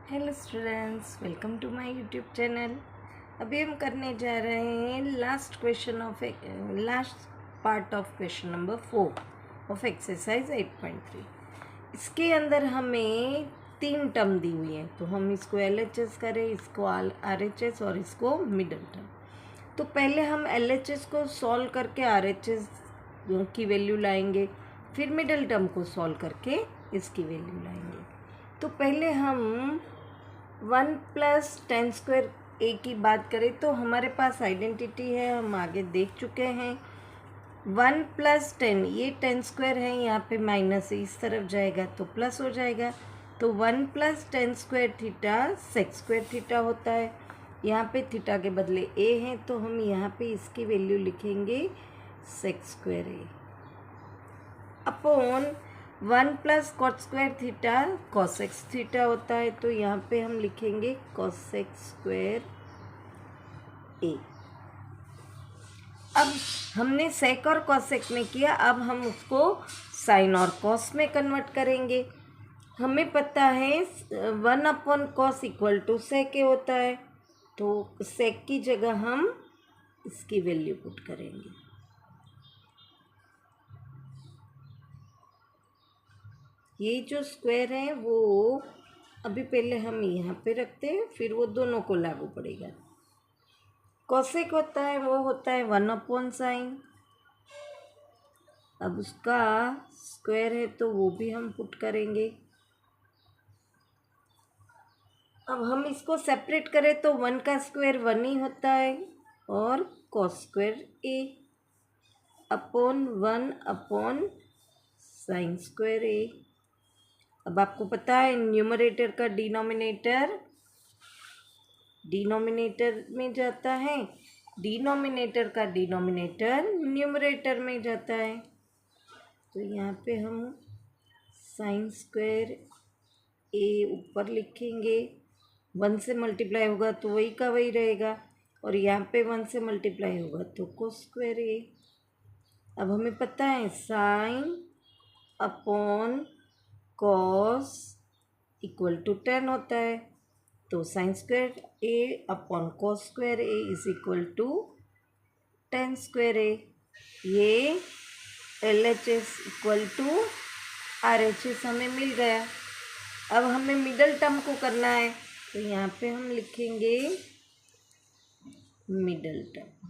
Hello students, welcome to my YouTube channel. अभी हम करने जा रहे हैं last part of question number 4 of exercise 8.3। इसके अंदर हमें 3 टर्म दी हुई हैं, तो हम इसको LHS करें, इसको RHS और इसको मिडल टर्म। तो पहले हम LHS को सॉल्व करके RHS की वैल्यू लाएंगे, फिर मिडल टर्म को सॉल्व करके इसकी वैल्यू लाएंगे। तो पहले हम 1+10² a की बात करें तो हमारे पास आइडेंटिटी है, हम आगे देख चुके हैं। 1+10, ये 10² है, यहाँ पे माइनस है, इस तरफ जाएगा तो प्लस हो जाएगा। तो 1+10² थीटा sec² थीटा होता है। यहाँ पे थीटा के बदले a है, तो हम यहाँ पे इसकी वैल्यू लिखेंगे sec² a upon 1+cot² theta cosec theta होता है, तो यहाँ पे हम लिखेंगे cosec² a। अब हमने sec और cosec में किया, अब हम उसको sin और cos में कन्वर्ट करेंगे। हमें पता है 1/cos = sec a होता है, तो sec की जगह हम इसकी वैल्यू पुट करेंगे। ये जो स्क्वायर है वो अभी पहले हम यहाँ पे रखते हैं, फिर वो दोनों को लागू पड़ेगा। कॉसेक होता है, वो होता है 1/sin। अब उसका स्क्वायर है तो वो भी हम पुट करेंगे। अब हम इसको सेपरेट करें तो 1 का स्क्वायर 1 ही होता है, और cos² a upon 1/sin² a। अब आपको पता है न्यूमरेटर का डिनोमिनेटर में जाता है, डिनोमिनेटर का डिनोमिनेटर न्यूमरेटर में जाता है। तो यहाँ पे हम sin² a ऊपर लिखेंगे, 1 से मल्टीप्लाई होगा तो वही का वही रहेगा, और यहाँ पे 1 से मल्टीप्लाई होगा तो cos² a। अब हमें पता है sin अपॉन cos = 10 होता है, तो sin² a upon cos² a = 10² a। ये LHS = RHS हमें मिल गया। अब हमें मिडल टर्म को करना है, तो यहाँ पे हम लिखेंगे मिडल टर्म,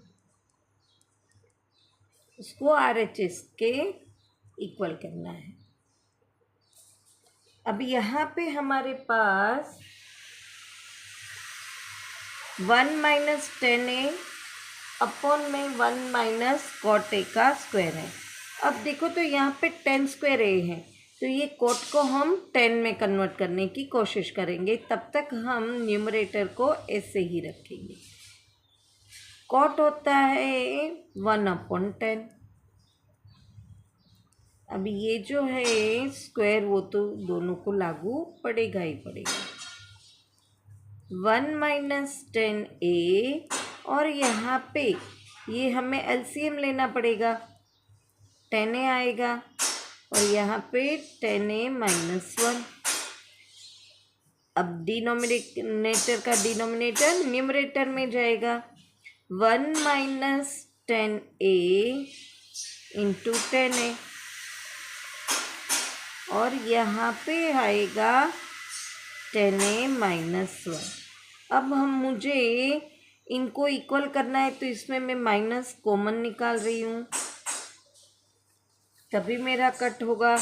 उसको RHS के इक्वल करना है। अब यहाँ पे हमारे पास 1 - 10a अपॉन में 1 - cot a का स्क्वायर है। अब देखो तो यहाँ पे 10² a है, तो ये cot को हम 10 में कन्वर्ट करने की कोशिश करेंगे, तब तक हम न्यूमरेटर को ऐसे ही रखेंगे। cot होता है 1/10। अब ये जो है स्क्वायर, वो तो दोनों को लागू पड़ेगा ही पड़ेगा। 1 - 10a, और यहाँ पे ये हमें LCM लेना पड़ेगा, 10a आएगा, और यहाँ पे 10a - 1। अब डिनोमिनेटर का डिनोमिनेटर न्यूमरेटर में जाएगा, 1 - 10a × 10a, और यहाँ पे आएगा 10a - 1। अब मुझे इनको इक्वल करना है, तो इसमें मैं माइनस कॉमन निकाल रही हूँ, तभी मेरा कट होगा।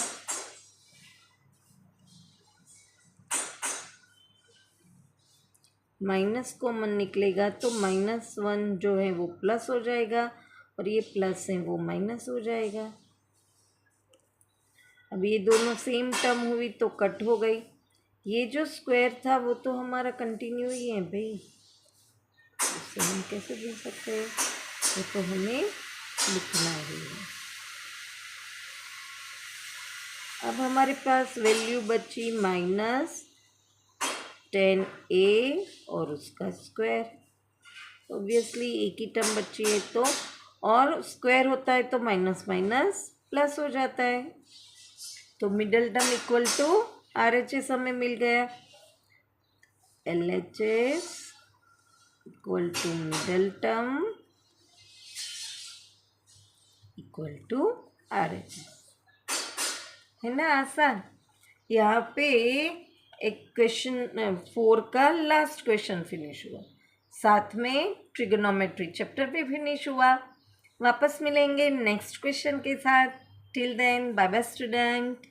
माइनस कॉमन निकलेगा तो -1 जो है वो प्लस हो जाएगा, और ये प्लस है वो माइनस हो जाएगा। अब ये दोनों सेम टर्म हुई तो कट हो गई। ये जो स्क्वायर था वो तो हमारा कंटिन्यू ही है भाई, उससे हम कैसे भूल सकते हैं, वो तो हमें लिखना ही है। अब हमारे पास वैल्यू बची -10a और उसका स्क्वायर। ऑब्वियसली एक ही टर्म बची है, तो और स्क्वायर होता है तो माइनस माइनस प्लस हो जाता है, तो मिडल टर्म = RHS हमें मिल गया। LHS equal to middle term equal to RHS, है ना आसान। यहाँ पे एक क्वेश्चन 4 का लास्ट क्वेश्चन फिनिश हुआ, साथ में ट्रिगोनोमेट्री चैप्टर भी फिनिश हुआ। वापस मिलेंगे नेक्स्ट क्वेश्चन के साथ। Till then bye bye student.